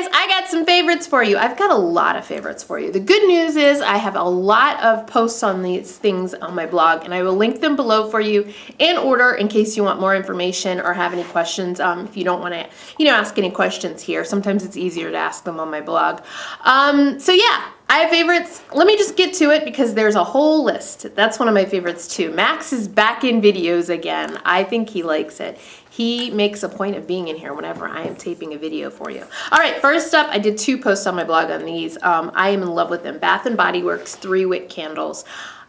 guys, I got some favorites for you. I've got a lot of favorites for you. The good news is I have a lot of posts on these things on my blog, and I will link them below for you in order in case you want more information or have any questions. If you don't want to, ask any questions here, sometimes it's easier to ask them on my blog. So yeah, I have favorites. Let me just get to it because there's a whole list. That's one of my favorites too. Max is back in videos again. I think he likes it. He makes a point of being in here whenever I am taping a video for you. All right, first up, I did 2 posts on my blog on these. I am in love with them. Bath & Body Works 3-wick candles.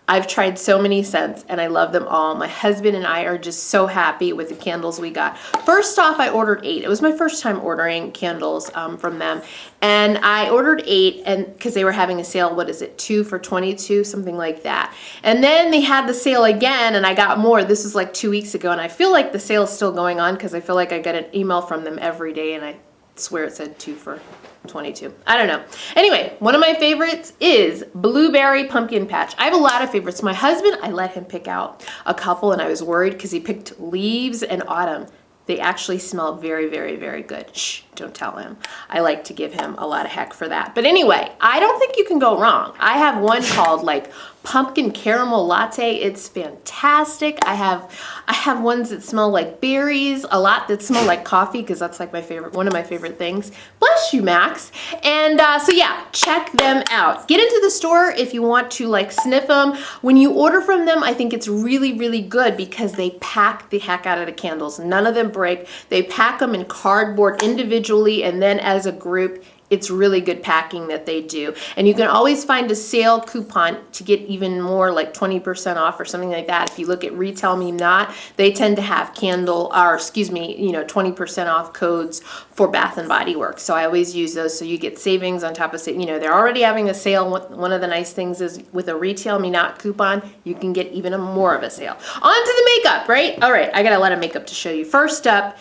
I've tried so many scents and I love them all. My husband and I are just so happy with the candles we got. First off, I ordered 8. It was my first time ordering candles from them. And I ordered 8 and because they were having a sale, what is it, 2 for $22, something like that. And then they had the sale again and I got more. This was like 2 weeks ago and I feel like the sale is still going on because I feel like I get an email from them every day and I swear it said 2 for 22. I don't know. Anyway, one of my favorites is Blueberry Pumpkin Patch. I have a lot of favorites. My husband, I let him pick out a couple and I was worried because he picked Leaves and Autumn. They actually smell very, very, very good. Shh, don't tell him. I like to give him a lot of heck for that. But anyway, I don't think you can go wrong. I have one called like Pumpkin Caramel Latte. It's fantastic. I have ones that smell like berries, a lot that smell like coffee because that's like one of my favorite things. Bless you, Max. And so yeah, check them out. Get into the store if you want to like sniff them. When you order from them, I think it's really, really good because they pack the heck out of the candles. None of them break. They pack them in cardboard individually and then as a group. It's really good packing that they do. And you can always find a sale coupon to get even more, like 20% off or something like that. If you look at Retail Me Not, they tend to have 20% off codes for Bath & Body Works. So I always use those so you get savings on top of, they're already having a sale. One of the nice things is with a Retail Me Not coupon, you can get even more of a sale. On to the makeup, right? All right, I got a lot of makeup to show you. First up,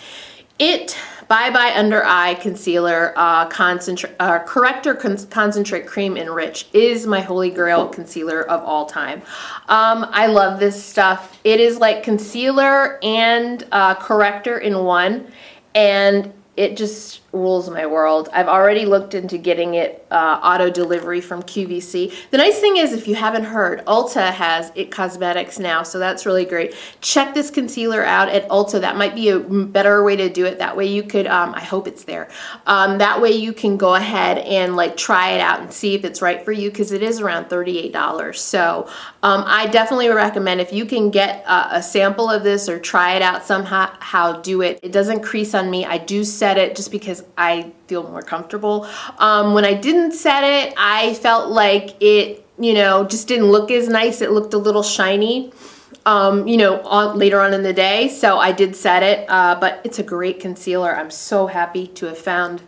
Bye Bye Under Eye Concealer Corrector Concentrate Cream Enrich is my holy grail concealer of all time. I love this stuff. It is like concealer and corrector in one, and it just rules my world. I've already looked into getting it auto delivery from QVC. The nice thing is, if you haven't heard, Ulta has It Cosmetics now, so that's really great. Check this concealer out at Ulta. That might be a better way to do it. That way you could, I hope it's there. That way you can go ahead and like try it out and see if it's right for you because it is around $38. So I definitely recommend if you can get a sample of this or try it out somehow, do it. It doesn't crease on me. I do set it just because I feel more comfortable. When I didn't set it, I felt like it, just didn't look as nice. It looked a little shiny, later on in the day. So I did set it, but it's a great concealer. I'm so happy to have found,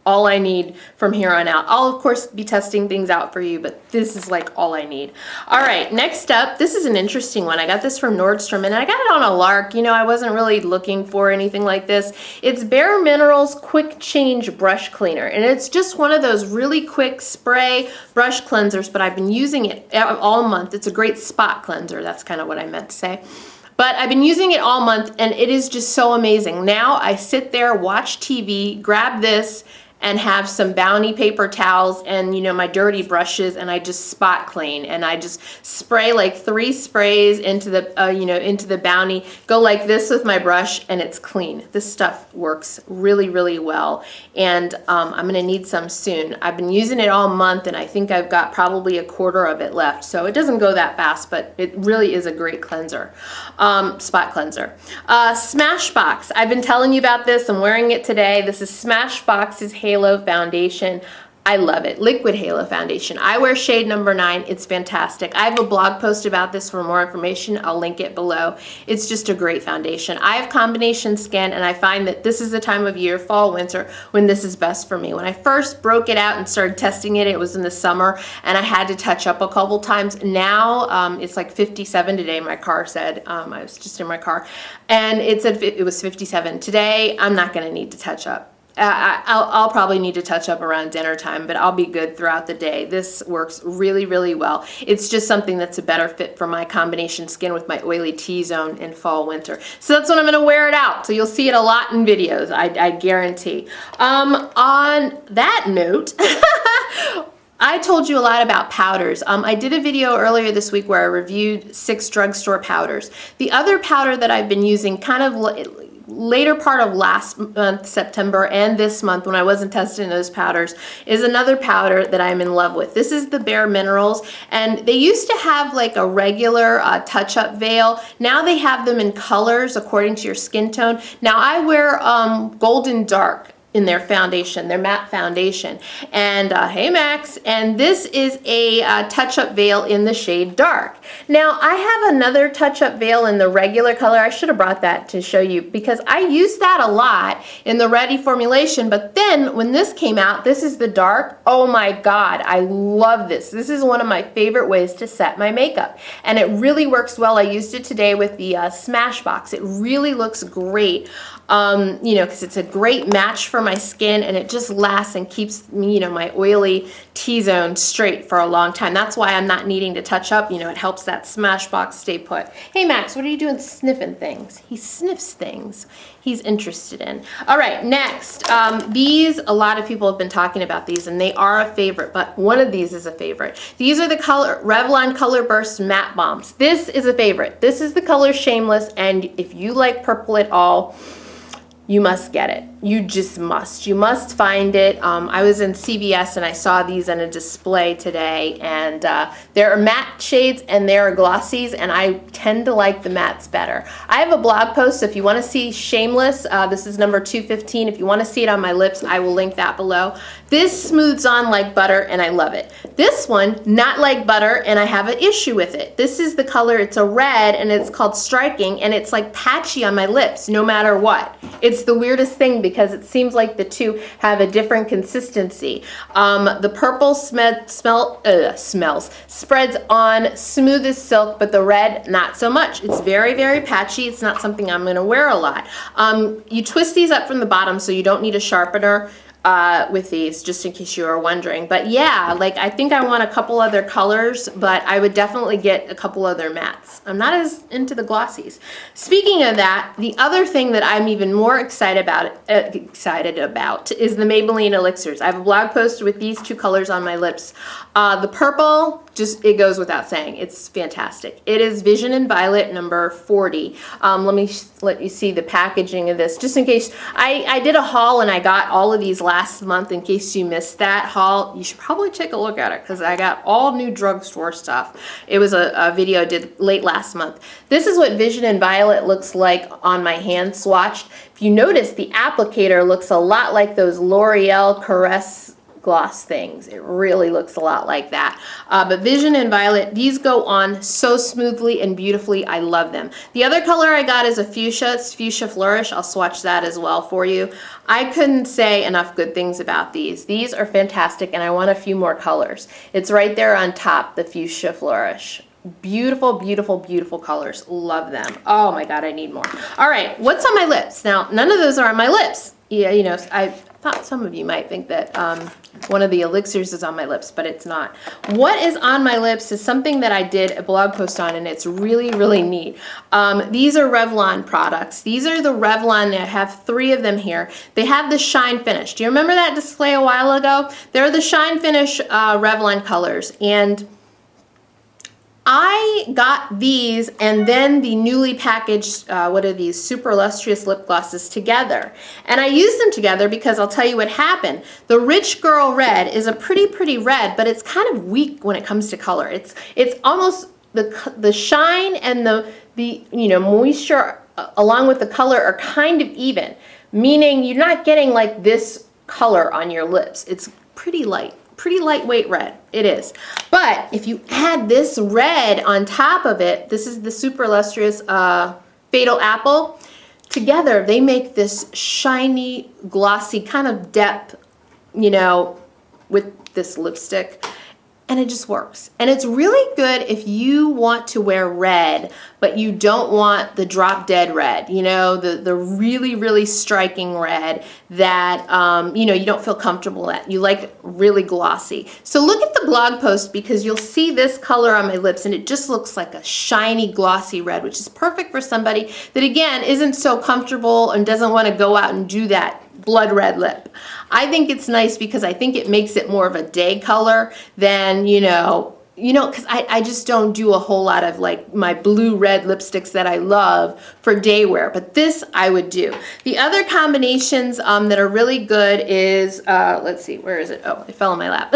all I need from here on out. I'll of course be testing things out for you, but this is like all I need. All right, next up, this is an interesting one. I got this from Nordstrom and I got it on a lark. I wasn't really looking for anything like this. It's Bare Minerals Quick Change Brush Cleaner, and it's just one of those really quick spray brush cleansers, but I've been using it all month. It's a great spot cleanser. That's kind of what I meant to say. But I've been using it all month and it is just so amazing. Now I sit there, watch TV, grab this, and have some Bounty paper towels and my dirty brushes, and I just spot clean, and I just spray like 3 sprays into the into the Bounty, go like this with my brush, and it's clean. This stuff works really, really well, and I'm gonna need some soon. I've been using it all month and I think I've got probably a quarter of it left, so it doesn't go that fast, but it really is a great cleanser. Spot cleanser. Smashbox, I've been telling you about this. I'm wearing it today. This is Smashbox's Halo Foundation. I love it. Liquid Halo Foundation. I wear shade number 9. It's fantastic. I have a blog post about this for more information. I'll link it below. It's just a great foundation. I have combination skin, and I find that this is the time of year, fall, winter, when this is best for me. When I first broke it out and started testing it, it was in the summer, and I had to touch up a couple times. Now, it's like 57 today, my car said. I was just in my car, and it said it was 57. Today, I'm not going to need to touch up. I'll probably need to touch up around dinner time, but I'll be good throughout the day. This works really, really well. It's just something that's a better fit for my combination skin with my oily T-zone in fall, winter. So that's when I'm gonna wear it out. So you'll see it a lot in videos, I guarantee. On that note, I told you a lot about powders. I did a video earlier this week where I reviewed 6 drugstore powders. The other powder that I've been using kind of later part of last month, September, and this month when I wasn't testing those powders, is another powder that I'm in love with. This is the Bare Minerals, and they used to have like a regular touch-up veil. Now they have them in colors according to your skin tone. Now I wear Golden Dark in their foundation, their matte foundation. And hey Max, and this is a touch-up veil in the shade Dark. Now I have another touch-up veil in the regular color. I should have brought that to show you because I use that a lot in the Ready formulation, but then when this came out, this is the Dark. Oh my God, I love this. This is one of my favorite ways to set my makeup, and it really works well. I used it today with the Smashbox. It really looks great. You know, because it's a great match for my skin, and it just lasts and keeps me, you know, my oily T-zone straight for a long time. That's why I'm not needing to touch up. You know, it helps that Smashbox stay put. Hey Max, what are you doing sniffing things? He sniffs things he's interested in. All right, next, these, a lot of people have been talking about these, and they are a favorite, but one of these is a favorite. These are the Revlon Color Burst Matte Bombs. This is a favorite. This is the color Shameless, and if you like purple at all, you must get it. You just must. You must find it. I was in CVS and I saw these on a display today, and there are matte shades and there are glossies, and I tend to like the mattes better. I have a blog post, so if you want to see Shameless, this is number 215. If you want to see it on my lips, I will link that below. This smooths on like butter, and I love it. This one, not like butter, and I have an issue with it. This is the color, it's a red, and it's called Striking, and it's like patchy on my lips no matter what. It's the weirdest thing because it seems like the two have a different consistency. The purple spreads on smooth as silk, but the red, not so much. It's very, very patchy. It's not something I'm going to wear a lot. You twist these up from the bottom, so you don't need a sharpener with these, just in case you are wondering. But yeah, like I think I want a couple other colors, but I would definitely get a couple other mattes. I'm not as into the glossies. Speaking of that, the other thing that I'm even more excited about is the Maybelline Elixirs. I have a blog post with these 2 colors on my lips. The purple, just, it goes without saying, it's fantastic. It is Vision and Violet number 40. Let me let you see the packaging of this, just in case. I did a haul and I got all of these last month. In case you missed that haul, you should probably take a look at it because I got all new drugstore stuff. It was a video I did late last month. This is what Vision and Violet looks like on my hand swatched. If you notice, the applicator looks a lot like those L'Oreal Caress gloss things. It really looks a lot like that. But Vision and Violet, these go on so smoothly and beautifully. I love them. The other color I got is a fuchsia. It's Fuchsia Flourish. I'll swatch that as well for you. I couldn't say enough good things about these. These are fantastic, and I want a few more colors. It's right there on top, the Fuchsia Flourish. Beautiful, beautiful, beautiful colors. Love them. Oh my God, I need more. All right, what's on my lips? Now, none of those are on my lips. Yeah, you know, I thought some of you might think that one of the elixirs is on my lips, but it's not. What is on my lips is something that I did a blog post on, and it's really, really neat. These are Revlon products. These are the Revlon, I have 3 of them here. They have the Shine Finish. Do you remember that display a while ago? They're the Shine Finish Revlon colors, and I got these and then the newly packaged, what are these, Super Illustrious lip glosses together. And I used them together because I'll tell you what happened. The Rich Girl Red is a pretty red, but it's kind of weak when it comes to color. It's almost, the shine and the you know, moisture along with the color are kind of even, meaning you're not getting like this color on your lips. It's pretty light. Pretty lightweight red, it is. But if you add this red on top of it, this is the Super Illustrious Fatal Apple, together they make this shiny, glossy kind of depth, you know, with this lipstick. and it just works. And it's really good if you want to wear red, but you don't want the drop dead red, you know, the really, really striking red that, you know, you don't feel comfortable at. You like really glossy. So look at the blog post because you'll see this color on my lips and it just looks like a shiny, glossy red, which is perfect for somebody that, again, isn't so comfortable and doesn't want to go out and do that blood red lip. I think it's nice because I think it makes it more of a day color than, you know, because I just don't do a whole lot of like my blue red lipsticks that I love for day wear, but this I would do. The other combinations that are really good is, let's see, where is it? Oh, it fell in my lap.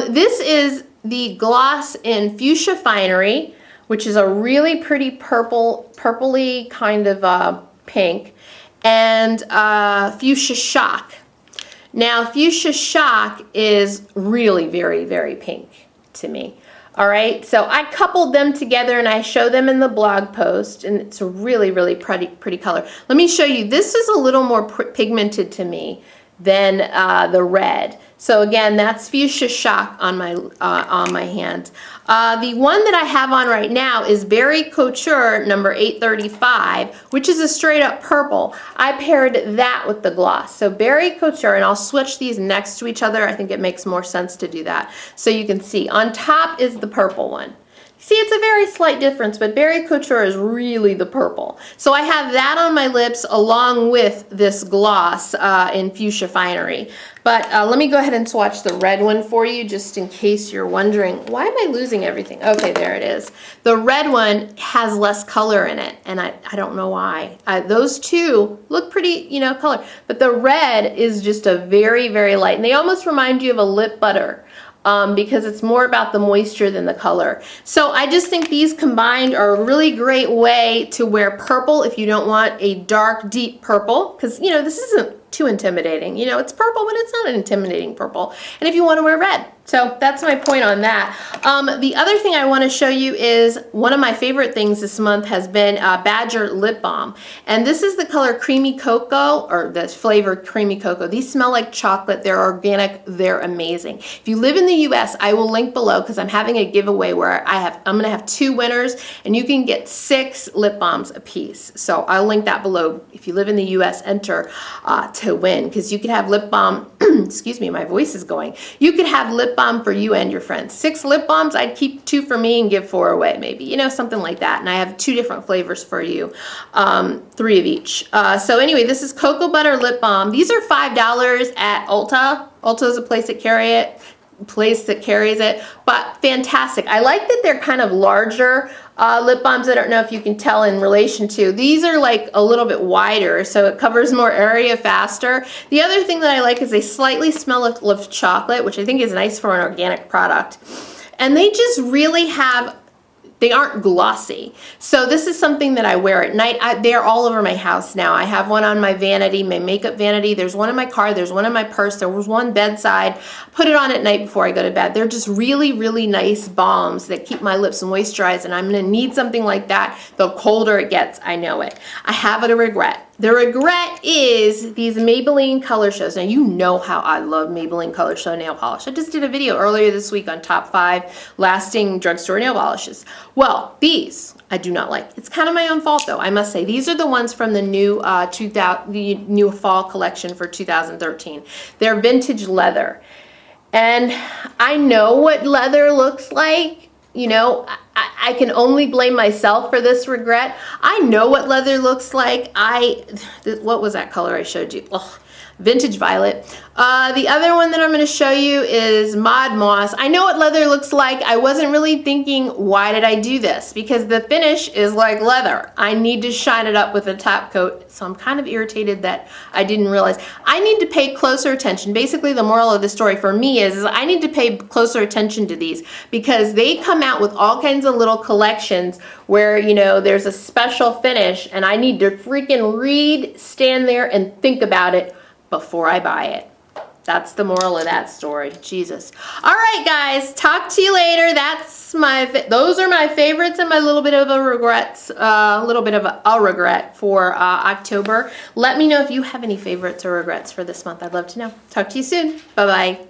This is the gloss in Fuchsia Finery, which is a really pretty purpley kind of pink, and Fuchsia Shock. Now, Fuchsia Shock is really very, very pink to me. All right, so I coupled them together and I show them in the blog post, and it's a really, really pretty color. Let me show you. This is a little more pigmented to me than the red. So again, that's Fuchsia Shock on my hand. The one that I have on right now is Berry Couture number 835, which is a straight up purple. I paired that with the gloss. So Berry Couture, and I'll switch these next to each other. I think it makes more sense to do that. So you can see on top is the purple one. See, it's a very slight difference, but Berry Couture is really the purple. So I have that on my lips along with this gloss in Fuchsia Finery. But let me go ahead and swatch the red one for you just in case you're wondering, why am I losing everything? Okay, there it is. The red one has less color in it, and I don't know why. Those two look pretty, you know, color, but the red is just a very, very light, and they almost remind you of a lip butter. Because it's more about the moisture than the color. So I just think these combined are a really great way to wear purple if you don't want a dark, deep purple, because, you know, this isn't too intimidating. You know, it's purple, but it's not an intimidating purple. And if you want to wear red. So that's my point on that. The other thing I want to show you is one of my favorite things this month has been Badger Lip Balm. And this is the color Creamy Cocoa, or the flavor Creamy Cocoa. These smell like chocolate. They're organic. They're amazing. If you live in the US, I will link below because I'm having a giveaway where I'm going to have 2 winners and you can get 6 lip balms a piece. So I'll link that below. If you live in the US, enter to win, because you could have lip balm, excuse me, my voice is going. You could have lip balm for you and your friends. 6 lip balms, I'd keep 2 for me and give 4 away maybe, you know, something like that. And I have 2 different flavors for you, 3 of each. So anyway, this is Cocoa Butter Lip Balm. These are $5 at Ulta. Ulta is a place that carries it, but fantastic. I like that they're kind of larger lip balms. I don't know if you can tell in relation to. These are like a little bit wider, so it covers more area faster. The other thing that I like is they slightly smell of chocolate, which I think is nice for an organic product. And they just really have, they aren't glossy. So this is something that I wear at night. They're all over my house now. I have one on my vanity, my makeup vanity. There's one in my car. There's one in my purse. There was one bedside. Put it on at night before I go to bed. They're just really, really nice balms that keep my lips moisturized, and I'm going to need something like that. The colder it gets, I know it. I have a regret. The regret is these Maybelline Color Shows. Now, you know how I love Maybelline Color Show nail polish. I just did a video earlier this week on top 5 lasting drugstore nail polishes. Well, these I do not like. It's kind of my own fault, though, I must say. These are the ones from the new new fall collection for 2013. They're vintage leather. And I know what leather looks like. You know, I can only blame myself for this regret. I know what leather looks like. What was that color I showed you? Ugh, vintage violet. The other one that I'm going to show you is Mod Moss. I know what leather looks like. I wasn't really thinking, why did I do this? Because the finish is like leather. I need to shine it up with a top coat. So I'm kind of irritated that I didn't realize. I need to pay closer attention. Basically, the moral of the story for me is I need to pay closer attention to these because they come out with all kinds of little collections where, you know, there's a special finish and I need to freaking stand there and think about it before I buy it. That's the moral of that story. Jesus. All right, guys. Talk to you later. Those are my favorites and my little bit of a regret for October. Let me know if you have any favorites or regrets for this month. I'd love to know. Talk to you soon. Bye-bye.